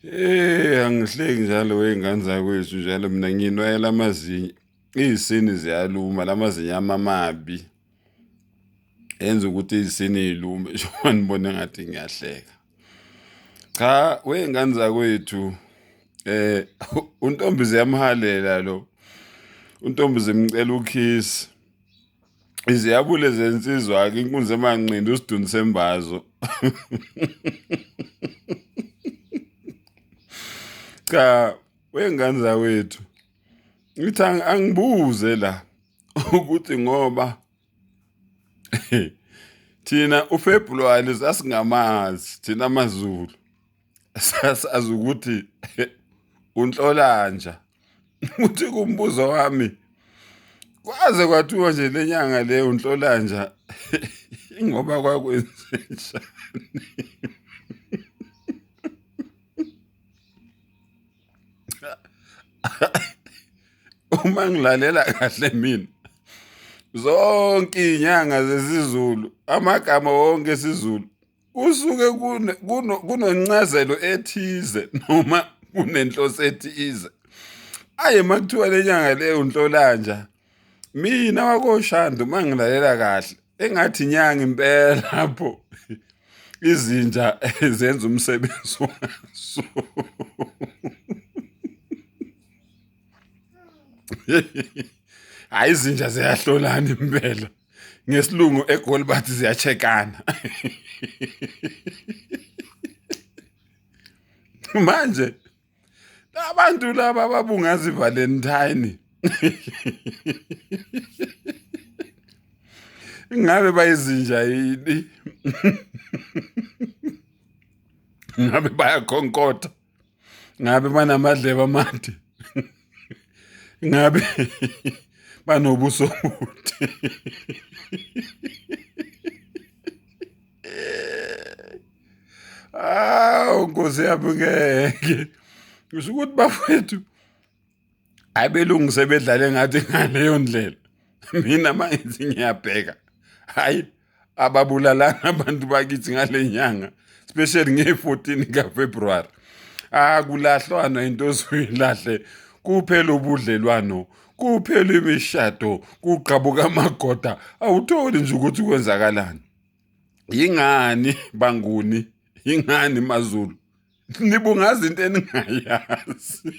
Angihleki njalo wey'ngane zakwethu njalo mina nginwayela amazinyo. Iy'sini ziyaluma lamazinyo ami amabi. Enza ukuthi iy'sini y'lume njengoba nibona engathi ngiyahleka. Cha, wey'ngane zakwethu uNtombi ziyamhalela lo. uNtombi zimcela ukhisi. Iziyabule zensizwa-ke inkunzi emanqindi usiduni sembazo. Cha, wey'ngane zawethu, ngithi angibuze la ukuthi ngoba thina uFebruwari sasingamazi thina amaZulu, sasazi ukuthi uNhlolanja. Uthi kumbuzo wami, kwaze kwathiwa nje le nyanga le uNhlolanja ingoba kwakwenzenjani? Uma ngilalela kahle mina, zonke iy'nyanga zesiZulu, amagama wonke esiZulu, kusuke kunencazelo ethize noma kunenhloso ethize. Aye makuthiwa le nyanga le uNhlolanja, mina wakoShanda uma ngilalela kahle, engathi inyanga impela lapho izinja zenza umsebenzi wazo. Hhayi, izinja ziyahlolana impela. NgesiLungu eGoli bathi ziya-check-ana. Manje abantu laba ababungazi Valentine ingabe bayizinja yini? Ngabe bayakhonkotha? Ngabe banamadlebe amade? Ngabe banobuso obude? Hawu Nkosi yami ngeke. Kusho ukuthi bafowethu abelungu sebedlale ngathi ngaleyo ndlela. Mina mangithi ngiyabheka, hhayi, ababulalanga abantu bakithi ngale nyanga, especially nge-14 kaFebruwari. Kulahlwana into osuyilahle, kuphela ubudlelwano, kuphela imishado, kugqabuka amagoda. Awutholi nje ukuthi kwenzakalani. Yingani banguni? Yingani maZulu? Nibungaza into eningayazi.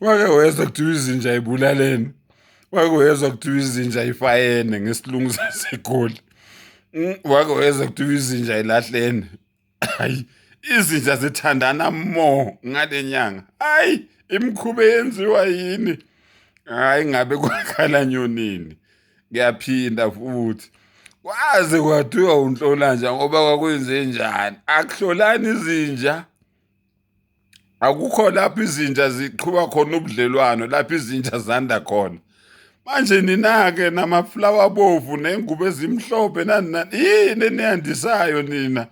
Wake wezwa kuthiwa izinja ibulalene. Wake wezwa kuthiwa izinja ifayene ngesiLungu saseGoli. Wake wezwa kuthiwa izinja ilahlene. Hayi, izinja zithandana more ngale nyanga. Hayi, imikhuba eyenziwa yini? Hayi, ngabe kwakhala nyonini. Ngiyaphinda futhi. Kwaze kwathiwa uNhlolanja ngoba kwakwenzenjani? Akuhlolani izinja. Akukho lapho izinja ziqhuba khona ubudlelwano, lapho izinja zanda khona. Manje nina-ke namaflawa abovu ney'ngubo ezimhlophe nani nani, yini eniyandisayo nina?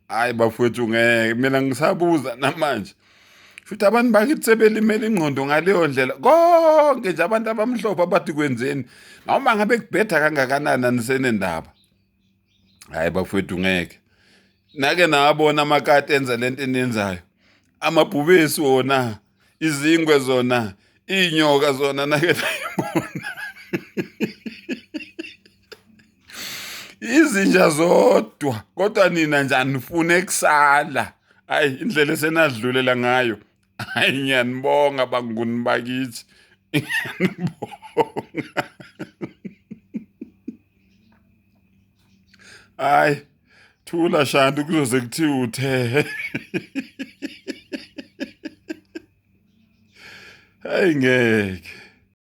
Hhayi bafowethu ngeke, mina ngisabuza namanje. Futhi abantu bakithi sebelimela ingqondo ngaleyo ndlela. Konke nje abantu abamhlophe abathi kwenzeni. Noma ngabe kubheda kangakanani anisenendaba. Hhayi bafowethu ngeke. Nake nawabona amakati enza lento eniyenzayo. Amabhubesi wona, izingwe zona, iy'nyoka zona nake nayibona. Izinja zodwa, kodwa nina nje anifune ekusala. Hayi, indlela esenadlulela ngayo. Hayi, ngiyanibonga banguni bakithi. Ngiyanibonga. Hayi, thula Shanti kuzoze kuthiwe uthe. Hayi ngeke.